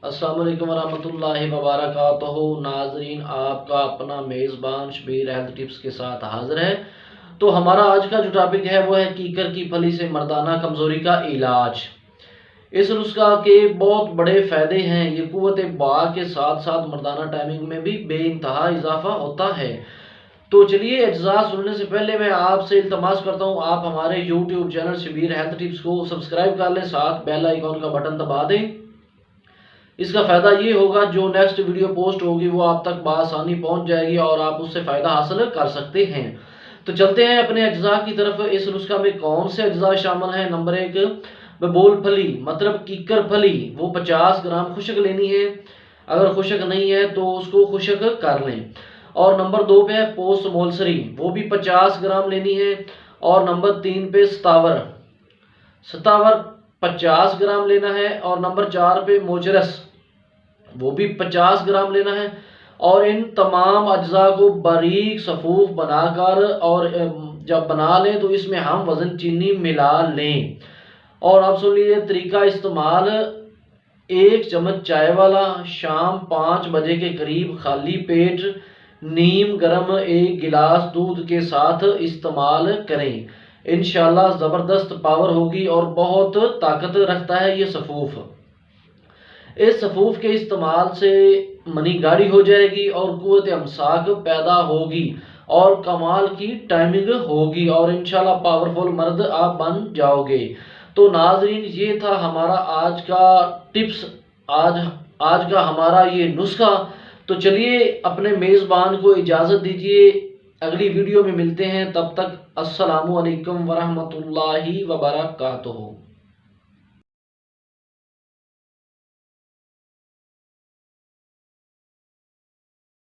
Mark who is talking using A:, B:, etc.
A: अस्सलाम वालेकुम वरहमतुल्लाहि वबरकातुहू। नाजरीन, आपका अपना मेज़बान शबीर हेल्थ टिप्स के साथ हाजिर है। तो हमारा आज का जो टॉपिक है वो है कीकर की फली से मर्दाना कमज़ोरी का इलाज। इस नुस्खा के बहुत बड़े फ़ायदे हैं। ये कुव्वत बा के साथ साथ मर्दाना टाइमिंग में भी बेइंतहा इजाफा होता है। तो चलिए, अज्जा सुनने से पहले मैं आपसे इल्तमास करता हूँ, आप हमारे YouTube channel Shabbir health tips को सब्सक्राइब कर लें, साथ बेल आइकॉन का बटन दबा दें। इसका फ़ायदा ये होगा, जो नेक्स्ट वीडियो पोस्ट होगी वो आप तक बआसानी पहुंच जाएगी और आप उससे फ़ायदा हासिल कर सकते हैं। तो चलते हैं अपने अज्जा की तरफ। इस नुस्खा में कौन से अज्जा शामिल हैं? नंबर 1, बबोल फली मतलब कीकर फली, वो 50 ग्राम खुशक लेनी है। अगर खुशक नहीं है तो उसको खुशक कर लें। और नंबर 2 पे है पोस्ट मोलसरी, वो भी 50 ग्राम लेनी है। और नंबर 3 पे सतावर 50 ग्राम लेना है। और नंबर 4 पे मोजरस, वो भी 50 ग्राम लेना है। और इन तमाम अज्जा को बारीक सफूफ बनाकर और जब बना लें तो इसमें हम वज़न चीनी मिला लें। और आप सुन लीजिए तरीका इस्तेमाल। 1 चम्मच चाय वाला शाम 5 बजे के करीब खाली पेट नीम गर्म 1 गिलास दूध के साथ इस्तेमाल करें। इंशाल्लाह ज़बरदस्त पावर होगी और बहुत ताकत रखता है ये सफूफ। इस सफूफ के इस्तेमाल से मनी गाढ़ी हो जाएगी और कुव्वत अमसाक पैदा होगी और कमाल की टाइमिंग होगी और इंशाल्लाह पावरफुल मर्द आप बन जाओगे। तो नाजरीन, ये था हमारा आज का टिप्स, आज का हमारा ये नुस्खा। तो चलिए, अपने मेज़बान को इजाज़त दीजिए। अगली वीडियो में मिलते हैं, तब तक अस्सलामु अलैकुम वरहमतुल्लाहि वबरकातुहू।